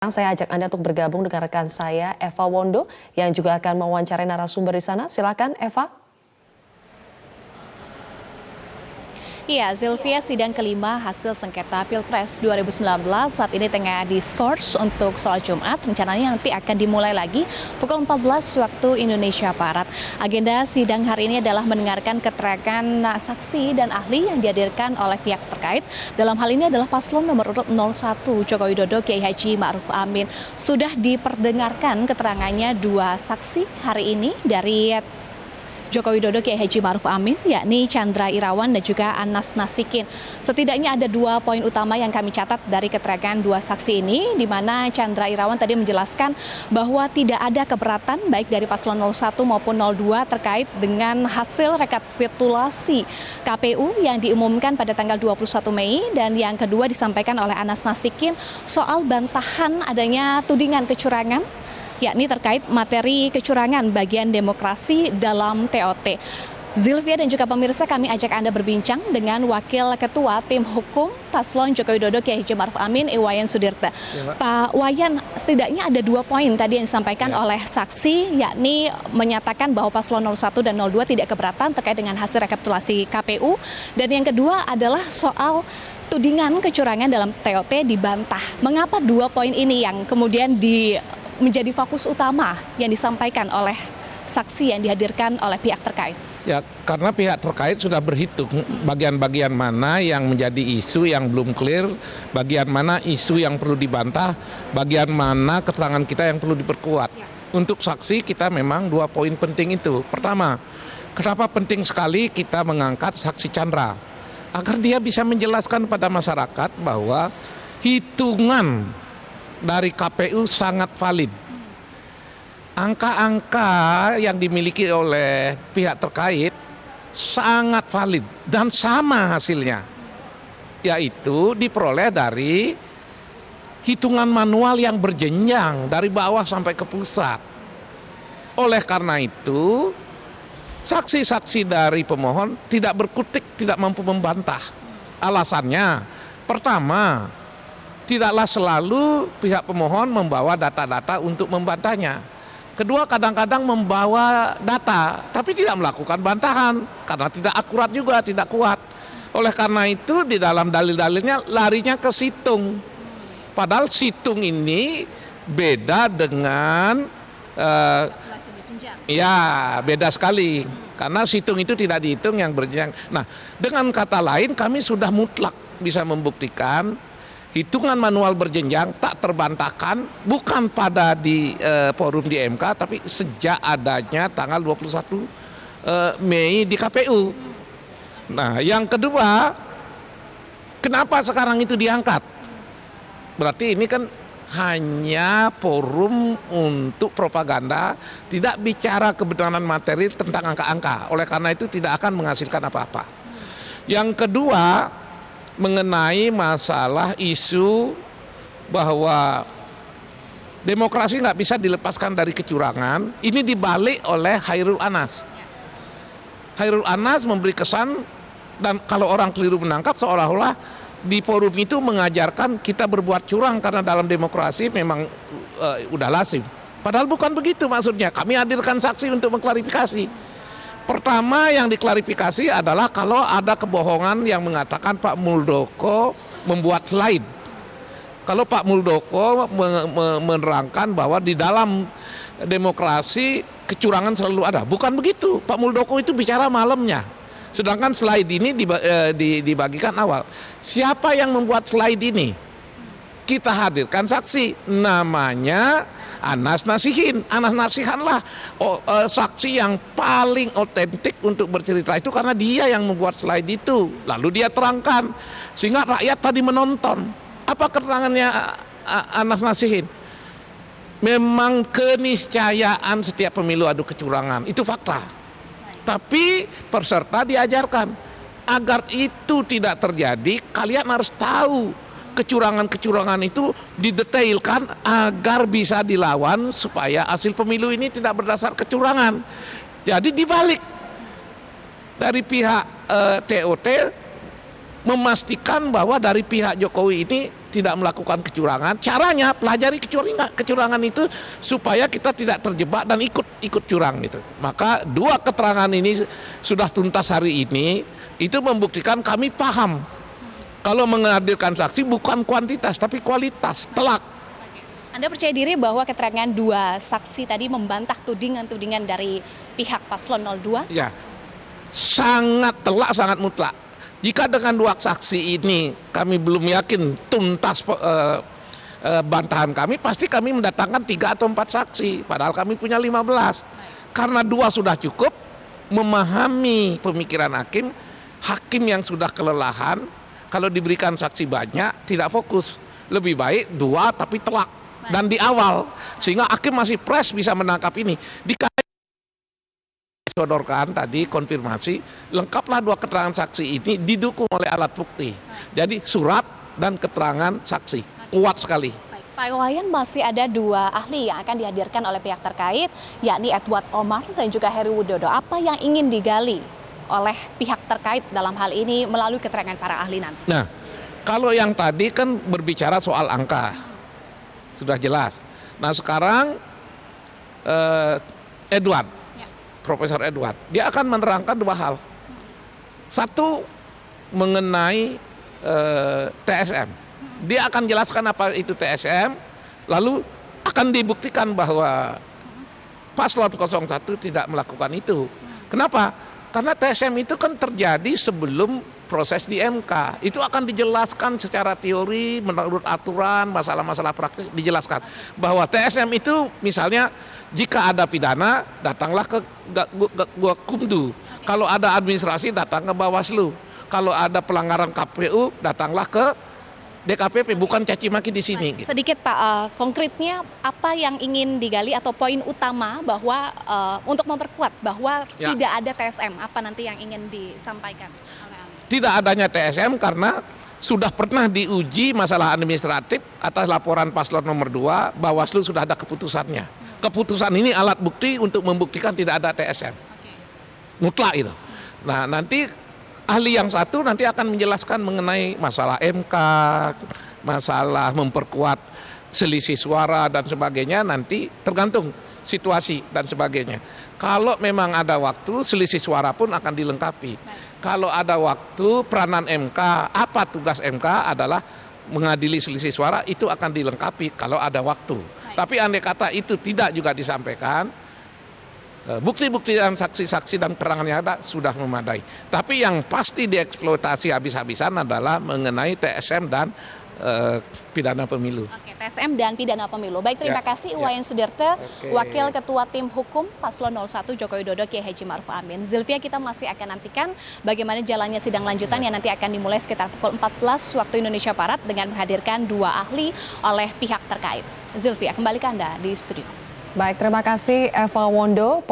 Sekarang saya ajak Anda untuk bergabung dengan rekan saya, Eva Wondo, yang juga akan mewawancarai narasumber di sana. Silakan, Eva. Iya, Zilvia, sidang kelima hasil sengketa Pilpres 2019 saat ini tengah diskors untuk soal Jumat. Rencananya nanti akan dimulai lagi pukul 14 waktu Indonesia Barat. Agenda sidang hari ini adalah mendengarkan keterangan saksi dan ahli yang dihadirkan oleh pihak terkait. Dalam hal ini adalah paslon nomor urut 01 Joko Widodo Kiai Haji Ma'ruf Amin. Sudah diperdengarkan keterangannya dua saksi hari ini dari Joko Widodo Kiai Haji Ma'ruf Amin, yakni Chandra Irawan dan juga Anas Nasikin. Setidaknya ada 2 poin utama yang kami catat dari keterangan dua saksi ini, di mana Chandra Irawan tadi menjelaskan bahwa tidak ada keberatan baik dari paslon 01 maupun 02 terkait dengan hasil rekapitulasi KPU yang diumumkan pada tanggal 21 Mei, dan yang kedua disampaikan oleh Anas Nasikin soal bantahan adanya tudingan kecurangan, yakni terkait materi kecurangan bagian demokrasi dalam TOT. Zilvia dan juga pemirsa, kami ajak Anda berbincang dengan Wakil Ketua Tim Hukum Paslon Joko Widodo Kiai Haji Ma'ruf Amin, Iwayan Sudirta. Ya, Pak Wayan, setidaknya ada 2 poin tadi yang disampaikan oleh saksi, yakni menyatakan bahwa Paslon 01 dan 02 tidak keberatan terkait dengan hasil rekapitulasi KPU. Dan yang kedua adalah soal tudingan kecurangan dalam TOT dibantah. Mengapa 2 poin ini yang kemudian menjadi fokus utama yang disampaikan oleh saksi yang dihadirkan oleh pihak terkait? Ya, karena pihak terkait sudah berhitung bagian-bagian mana yang menjadi isu yang belum clear, bagian mana isu yang perlu dibantah, bagian mana keterangan kita yang perlu diperkuat. Untuk saksi kita memang 2 poin penting itu. Pertama, kenapa penting sekali kita mengangkat saksi Chandra? Agar dia bisa menjelaskan pada masyarakat bahwa hitungan dari KPU sangat valid. Angka-angka yang dimiliki oleh pihak terkait sangat valid dan sama hasilnya, yaitu diperoleh dari hitungan manual yang berjenjang dari bawah sampai ke pusat. Oleh karena itu, saksi-saksi dari pemohon tidak berkutik, tidak mampu membantah. Alasannya, pertama, tidaklah selalu pihak pemohon membawa data-data untuk membantahnya. Kedua, kadang-kadang membawa data, tapi tidak melakukan bantahan, karena tidak akurat juga, tidak kuat. Oleh karena itu, di dalam dalil-dalilnya larinya ke situng. Padahal situng ini beda dengan, ya beda sekali. Karena situng itu tidak dihitung yang berjenjang. Nah, dengan kata lain kami sudah mutlak bisa membuktikan hitungan manual berjenjang tak terbantahkan, bukan pada di forum di MK, tapi sejak adanya tanggal 21 Mei di KPU. Nah, yang kedua, kenapa sekarang itu diangkat? Berarti ini kan hanya forum untuk propaganda, tidak bicara kebenaran materi tentang angka-angka. Oleh karena itu tidak akan menghasilkan apa-apa. Yang kedua, mengenai masalah isu bahwa demokrasi nggak bisa dilepaskan dari kecurangan, ini dibalik oleh Khairul Anas. Khairul Anas memberi kesan, dan kalau orang keliru menangkap seolah-olah di forum itu mengajarkan kita berbuat curang karena dalam demokrasi memang udah lazim. Padahal bukan begitu maksudnya. Kami hadirkan saksi untuk mengklarifikasi. Pertama yang diklarifikasi adalah kalau ada kebohongan yang mengatakan Pak Muldoko membuat slide. Kalau Pak Muldoko menerangkan bahwa di dalam demokrasi kecurangan selalu ada. Bukan begitu. Pak Muldoko itu bicara malamnya. Sedangkan slide ini dibagikan awal. Siapa yang membuat slide ini? Kita hadirkan saksi, namanya Anas Nasihin. Anas Nasihanlah saksi yang paling otentik untuk bercerita itu, karena dia yang membuat slide itu. Lalu dia terangkan, sehingga rakyat tadi menonton. Apa keterangannya Anas Nasihin? Memang keniscayaan setiap pemilu adu kecurangan, itu fakta. Tapi peserta diajarkan, agar itu tidak terjadi, kalian harus tahu kecurangan-kecurangan itu didetailkan agar bisa dilawan supaya hasil pemilu ini tidak berdasar kecurangan. Jadi dibalik dari pihak TOT memastikan bahwa dari pihak Jokowi ini tidak melakukan kecurangan. Caranya pelajari kecurangan itu supaya kita tidak terjebak dan ikut curang gitu. Maka dua keterangan ini sudah tuntas hari ini, itu membuktikan kami paham kalau menghadirkan saksi bukan kuantitas tapi kualitas, telak. Anda percaya diri bahwa keterangan dua saksi tadi membantah tudingan-tudingan dari pihak paslon 02? Ya, sangat telak, sangat mutlak. Jika dengan dua saksi ini kami belum yakin tuntas bantahan kami, pasti kami mendatangkan 3 atau 4 saksi, padahal kami punya 15. Karena 2 sudah cukup memahami pemikiran hakim, hakim yang sudah kelelahan, kalau diberikan saksi banyak tidak fokus. Lebih baik 2 tapi telak dan di awal, sehingga hakim masih fresh bisa menangkap ini. Disodorkan tadi konfirmasi, lengkaplah 2 keterangan saksi ini didukung oleh alat bukti. Jadi surat dan keterangan saksi kuat sekali. Baik, Pak Iwayan, masih ada 2 ahli yang akan dihadirkan oleh pihak terkait, yakni Edward Omar dan juga Heru Widodo. Apa yang ingin digali oleh pihak terkait dalam hal ini melalui keterangan para ahli nanti? Nah, kalau yang tadi kan berbicara soal angka, sudah jelas. Nah sekarang Edward, Profesor Edward, dia akan menerangkan 2 hal. Satu, mengenai TSM. Dia akan jelaskan apa itu TSM, lalu akan dibuktikan bahwa paslon 01 tidak melakukan itu. Kenapa? Karena TSM itu kan terjadi sebelum proses di MK. Itu akan dijelaskan secara teori, menurut aturan, masalah-masalah praktis dijelaskan. Bahwa TSM itu misalnya jika ada pidana, datanglah ke Gakumdu. Kalau ada administrasi, datang ke Bawaslu. Kalau ada pelanggaran KPU, datanglah ke DKPP, bukan caci maki di sini. Gitu. Sedikit Pak, konkretnya apa yang ingin digali atau poin utama bahwa untuk memperkuat bahwa tidak ada TSM, apa nanti yang ingin disampaikan oleh ahli? Tidak adanya TSM karena sudah pernah diuji masalah administratif atas laporan paslon nomor 2, Bawaslu sudah ada keputusannya. Keputusan ini alat bukti untuk membuktikan tidak ada TSM. Mutlak itu. Nah nanti ahli yang satu nanti akan menjelaskan mengenai masalah MK, masalah memperkuat selisih suara dan sebagainya, nanti tergantung situasi dan sebagainya. Kalau memang ada waktu, selisih suara pun akan dilengkapi. Kalau ada waktu, peranan MK, apa tugas MK adalah mengadili selisih suara, itu akan dilengkapi kalau ada waktu. Tapi andai kata itu tidak juga disampaikan, bukti-bukti dan saksi-saksi dan keterangan yang ada sudah memadai. Tapi yang pasti dieksploitasi habis-habisan adalah mengenai TSM dan pidana pemilu. Oke, TSM dan pidana pemilu. Baik, terima kasih Iwayan Sudirte, Wakil Ketua Tim Hukum Paslon 01 Joko Widodo Kiai Haji Ma'ruf Amin. Zilvia, kita masih akan nantikan bagaimana jalannya sidang lanjutan yang nanti akan dimulai sekitar pukul 14 waktu Indonesia Barat dengan menghadirkan 2 ahli oleh pihak terkait. Zilvia, kembali ke Anda di studio. Baik, terima kasih Eva Wondo.